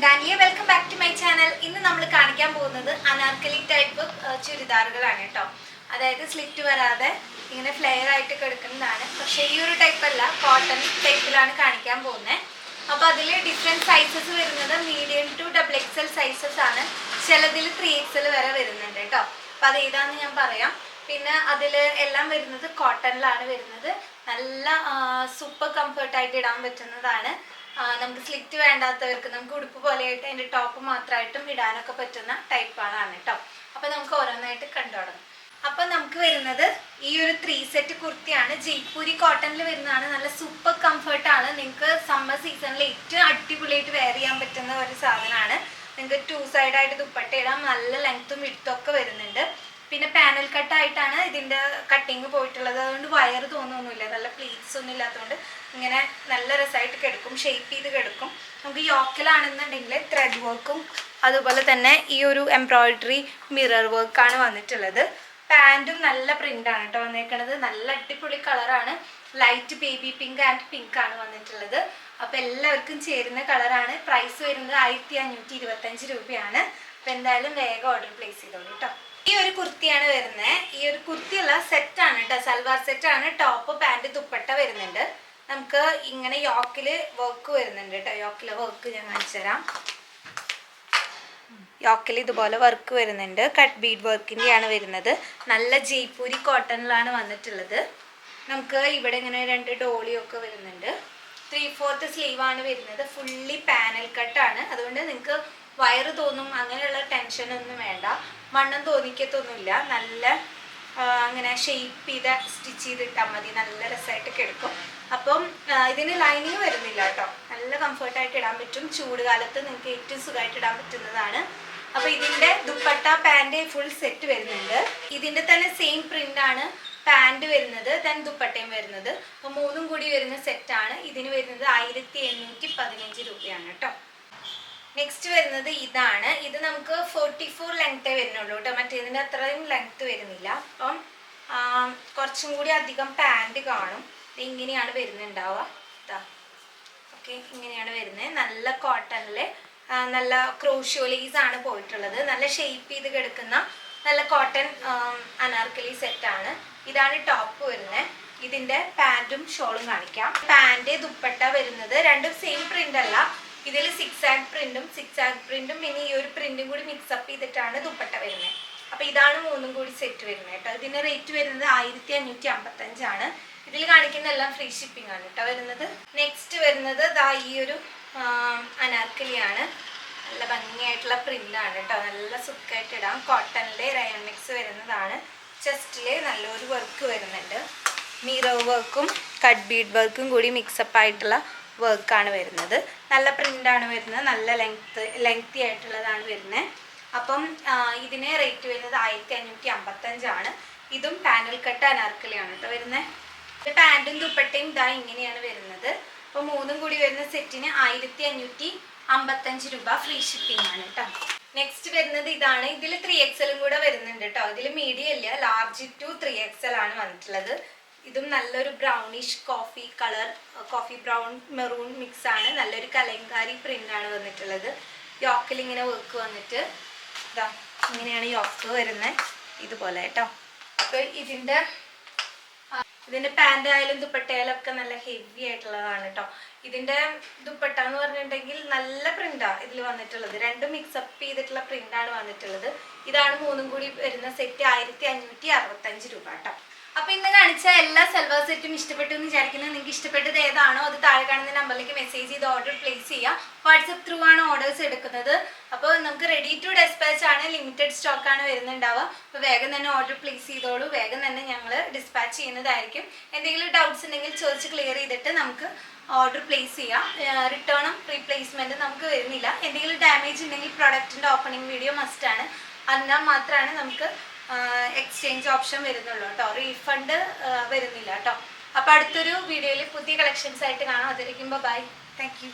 Dania, welcome back to my channel. ഇന്ന് നമ്മൾ കാണിക്കാൻ പോകുന്നത് അനാർക്കലി ടൈപ്പ് ചുരിദാറുകളാണ് കേട്ടോ. അതായത് സ്ലിറ്റ് വരാതെ ഇങ്ങനെ ഫ്ലെയർ ആയിട്ട് കിടക്കുന്നതാണ്. പക്ഷേ ഈ ഒരു ടൈപ്പ് അല്ല, കോട്ടൺ ടൈപ്പിലാണ് കാണിക്കാൻ പോകുന്നത്. അപ്പോൾ അതിൽ ഡിഫറെൻറ്റ് സൈസസ് വരുന്നത് മീഡിയം ടു XXL സൈസസ് ആണ്. ചിലതിൽ 3XL വരെ വരുന്നുണ്ട് കേട്ടോ. അപ്പോൾ അത് ഏതാണെന്ന് ഞാൻ പറയാം. പിന്നെ അതിൽ എല്ലാം വരുന്നത് കോട്ടണിലാണ് വരുന്നത്. നല്ല സൂപ്പർ കംഫർട്ടായിട്ട് ഇടാൻ പറ്റുന്നതാണ്. നമുക്ക് സ്ലിറ്റ് വേണ്ടാത്തവർക്ക് നമുക്ക് ഉടുപ്പ് പോലെയായിട്ട് അതിൻ്റെ ടോപ്പ് മാത്രമായിട്ടും ഇടാനൊക്കെ പറ്റുന്ന ടൈപ്പാണ് കേട്ടോ. അപ്പോൾ നമുക്ക് ഓരോന്നായിട്ട് കണ്ടു തുടങ്ങാം. അപ്പം നമുക്ക് വരുന്നത് ഈ ഒരു 3 സെറ്റ് കുർത്തിയാണ്. ജയ്പൂരി കോട്ടണിൽ വരുന്നതാണ്. നല്ല സൂപ്പർ കംഫർട്ടാണ്. നിങ്ങൾക്ക് സമ്മർ സീസണിൽ ഏറ്റവും അടിപൊളിയായിട്ട് വെയർ ചെയ്യാൻ പറ്റുന്ന ഒരു സാധനമാണ്. നിങ്ങൾക്ക് 2 സൈഡായിട്ട് ദുപ്പട്ട ഇടാം. നല്ല ലെങ്ത്തും വിഡ്ത്തും ഒക്കെ വരുന്നുണ്ട്. പിന്നെ പാനൽ കട്ടായിട്ടാണ് ഇതിൻ്റെ കട്ടിങ് പോയിട്ടുള്ളത്. അതുകൊണ്ട് വയർ തോന്നുന്നില്ല. നല്ല പ്ലീറ്റ്സ് ഒന്നും ഇല്ലാത്തതുകൊണ്ട് ഇങ്ങനെ നല്ല രസമായിട്ട് കിടക്കും, ഷേപ്പ് ചെയ്ത് കിടക്കും. നമുക്ക് യോക്കിലാണെന്നുണ്ടെങ്കിൽ ത്രെഡ് വർക്കും അതുപോലെ തന്നെ ഈ ഒരു എംബ്രോയിഡറി മിറർ വർക്കാണ് വന്നിട്ടുള്ളത്. പാൻറ്റും നല്ല പ്രിൻ്റാണ് കേട്ടോ വന്നേക്കണത്. നല്ല അടിപൊളി കളറാണ്. Light baby pink and pink ആണ് വന്നിട്ടുള്ളത്. അപ്പോൾ എല്ലാവർക്കും ചേരുന്ന കളറാണ്. പ്രൈസ് വരുന്നത് 1525 രൂപയാണ്. അപ്പോൾ എന്തായാലും വേഗം ഓർഡർ പ്ലേസ് ചെയ്തോളൂ കേട്ടോ. ഈ ഒരു കുർത്തിയാണ് വരുന്നത്. ഈ ഒരു കുർത്തിയുള്ള സെറ്റാണ് കേട്ടോ. സൽവാർ സെറ്റാണ്. ടോപ്പ് പാൻറ് ദുപ്പട്ട വരുന്നുണ്ട്. നമുക്ക് ഇങ്ങനെ യോക്കിൽ വർക്ക് വരുന്നുണ്ട് കേട്ടോ. യോക്കിലെ വർക്ക് ഞാൻ കാണിച്ചു തരാം. യോക്കിൽ ഇതുപോലെ വർക്ക് വരുന്നുണ്ട്. കട്ട് ബീഡ് വർക്കിൻ്റെയാണ് വരുന്നത്. നല്ല ജയ്പൂരി കോട്ടണിലാണ് വന്നിട്ടുള്ളത്. നമുക്ക് ഇവിടെ ഇങ്ങനെ 2 ഡോളിയൊക്കെ വരുന്നുണ്ട്. 3/4 സ്ലീവാണ് വരുന്നത്. ഫുള്ളി പാനൽ കട്ടാണ്. അതുകൊണ്ട് നിങ്ങൾക്ക് വയറ് തോന്നും അങ്ങനെയുള്ള ടെൻഷനൊന്നും വേണ്ട. വണ്ണം തോന്നിക്കത്തൊന്നുമില്ല. നല്ല അങ്ങനെ ഷെയ്പ്പ് ചെയ്ത് സ്റ്റിച്ച് ചെയ്തിട്ടാൽ മതി. നല്ല രസമായിട്ട് കിടക്കും. അപ്പം ഇതിന് ലൈനിങ് വരുന്നില്ല കേട്ടോ. നല്ല കംഫർട്ടായിട്ട് ഇടാൻ പറ്റും. ചൂട് കാലത്ത് നിങ്ങൾക്ക് ഏറ്റവും സുഖമായിട്ട് ഇടാൻ പറ്റുന്നതാണ്. അപ്പോൾ ഇതിൻ്റെ ദുപ്പട്ട പാൻറ് ഫുൾ സെറ്റ് വരുന്നുണ്ട്. ഇതിൻ്റെ തന്നെ സെയിം പ്രിൻ്റാണ് പാൻറ് വരുന്നത്, ദുപ്പട്ടയും വരുന്നത്. അപ്പോൾ 3ഉം കൂടി വരുന്ന സെറ്റാണ്. ഇതിന് വരുന്നത് 1815 രൂപയാണ് കേട്ടോ. നെക്സ്റ്റ് വരുന്നത് ഇതാണ്. ഇത് നമുക്ക് 44 ലെങ്ത്തേ വരുന്നുള്ളൂ കേട്ടോ. മറ്റേതിൻ്റെ അത്രയും ലെങ്ത്ത് വരുന്നില്ല. അപ്പം കുറച്ചും കൂടി അധികം പാൻറ് കാണും. ഇത് ഇങ്ങനെയാണ് വരുന്നുണ്ടാവുക. ഇതാ ഓക്കെ, ഇങ്ങനെയാണ് വരുന്നത്. നല്ല കോട്ടണിൽ നല്ല ക്രോഷ്യോ ലേസ് ആണ് പോയിട്ടുള്ളത്. നല്ല ഷേപ്പ് ചെയ്ത് കിടക്കുന്ന നല്ല കോട്ടൺ അനാർക്കലി സെറ്റാണ്. ഇതാണ് ടോപ്പ് വരുന്നത്. ഇതിൻ്റെ പാൻറ്റും ഷോളും കാണിക്കാം. പാൻറ് ദുപ്പട്ട വരുന്നത് രണ്ടും സെയിം പ്രിൻ്റ് അല്ല. ഇതിൽ 6 പ്രിന്റും പിന്നെ ഈ ഒരു പ്രിന്റും കൂടി മിക്സപ്പ് ചെയ്തിട്ടാണ് ദുപ്പട്ട വരുന്നത്. അപ്പോൾ ഇതാണ് 3ഉം കൂടി സെറ്റ് വരുന്നത് കേട്ടോ. ഇതിന് റേറ്റ് വരുന്നത് 1555 ആണ്. ഇതിൽ കാണിക്കുന്ന എല്ലാം ഫ്രീ ഷിപ്പിംഗ് ആണ് കേട്ടോ വരുന്നത്. നെക്സ്റ്റ് വരുന്നത് ഈ ഒരു അനാർക്കലിയാണ്. നല്ല ഭംഗിയായിട്ടുള്ള പ്രിന്റാണ് കേട്ടോ. നല്ല സുഖമായിട്ട് ഇടാം. കോട്ടണിലെ റയോൺ മിക്സ് വരുന്നതാണ്. ചെസ്റ്റിൽ നല്ലൊരു വർക്ക് വരുന്നുണ്ട്. മിറർ വർക്കും കട്ട് ബീഡ് വർക്കും കൂടി മിക്സപ്പ് ആയിട്ടുള്ള വർക്കാണ് വരുന്നത്. നല്ല പ്രിൻ്റാണ് വരുന്നത്. നല്ല ലെങ്തി ആയിട്ടുള്ളതാണ് വരുന്നത്. അപ്പം ഇതിന് റേറ്റ് വരുന്നത് 1555 ആണ്. ഇതും പാനൽ കട്ട് അനാർക്കലിയാണ് കേട്ടോ വരുന്നത്. പാൻറ്റും ദുപ്പട്ടയും ഇങ്ങനെയാണ് വരുന്നത്. അപ്പോൾ 3ഉം കൂടി വരുന്ന സെറ്റിന് 1555 രൂപ. ഫ്രീ ഷിപ്പിംഗ് ആണ് കേട്ടോ. നെക്സ്റ്റ് വരുന്നത് ഇതാണ്. ഇതിൽ 3XL കൂടെ വരുന്നുണ്ട് കേട്ടോ. ഇതിൽ മീഡിയം ഇല്ല, ലാർജ് ടു 3XL ആണ് വന്നിട്ടുള്ളത്. ഇതും നല്ലൊരു brownish coffee brown maroon mix ആണ്. നല്ലൊരു കലങ്കാരി പ്രിൻ്റാണ് വന്നിട്ടുള്ളത്. യോക്കിൽ ഇങ്ങനെ വർക്ക് വന്നിട്ട് ഇങ്ങനെയാണ് യോക്ക് വരുന്നത്. ഇതുപോലെ കേട്ടോ. അപ്പോൾ ഇതിൻ്റെ പാൻ്റ് ആയാലും ദുപ്പട്ടയായാലും ഒക്കെ നല്ല ഹെവി ആയിട്ടുള്ളതാണ് കേട്ടോ. ഇതിൻ്റെ ദുപ്പട്ട എന്ന് പറഞ്ഞിട്ടുണ്ടെങ്കിൽ നല്ല പ്രിൻ്റാണ് ഇതിൽ വന്നിട്ടുള്ളത്. രണ്ടും മിക്സപ്പ് ചെയ്തിട്ടുള്ള പ്രിൻ്റാണ് വന്നിട്ടുള്ളത്. ഇതാണ് 3ഉം കൂടി വരുന്ന സെറ്റ് 1565 രൂപ കേട്ടോ. അപ്പോൾ ഇന്ന് കാണിച്ച എല്ലാ സൽവാർ സെറ്റും ഇഷ്ടപ്പെട്ടു എന്ന് വിചാരിക്കുന്നത്. നിങ്ങൾക്ക് ഇഷ്ടപ്പെട്ടത് ഏതാണോ അത് താഴെ കാണുന്ന നമ്പറിലേക്ക് മെസ്സേജ് ചെയ്ത് ഓർഡർ പ്ലേസ് ചെയ്യുക. വാട്സപ്പ് ത്രൂ ആണ് ഓർഡേഴ്സ് എടുക്കുന്നത്. അപ്പോൾ നമുക്ക് റെഡി ടു ഡെസ്പാച്ച് ആണ്. ലിമിറ്റഡ് സ്റ്റോക്ക് ആണ് വരുന്നുണ്ടാവുക. അപ്പോൾ വേഗം തന്നെ ഓർഡർ പ്ലേസ് ചെയ്തോളൂ. വേഗം തന്നെ ഞങ്ങൾ ഡിസ്പാച്ച് ചെയ്യുന്നതായിരിക്കും. എന്തെങ്കിലും ഡൗട്ട്സ് ഉണ്ടെങ്കിൽ ചോദിച്ച് ക്ലിയർ ചെയ്തിട്ട് നമുക്ക് ഓർഡർ പ്ലേസ് ചെയ്യാം. റിട്ടേണും റീപ്ലേസ്മെൻറ്റ് നമുക്ക് വരുന്നില്ല. എന്തെങ്കിലും ഡാമേജ് ഉണ്ടെങ്കിൽ പ്രൊഡക്റ്റിൻ്റെ ഓപ്പണിംഗ് വീഡിയോ മസ്റ്റാണ്. എന്നാൽ മാത്രമാണ് നമുക്ക് എക്സ്ചേഞ്ച് ഓപ്ഷൻ വരുന്നുള്ളൂ കേട്ടോ. റീഫണ്ട് വരുന്നില്ല കേട്ടോ. അപ്പോൾ അടുത്തൊരു വീഡിയോയിൽ പുതിയ കളക്ഷൻസ് ആയിട്ട് കാണാം. അതിരിക്കുമ്പോൾ ബൈ. Thank you.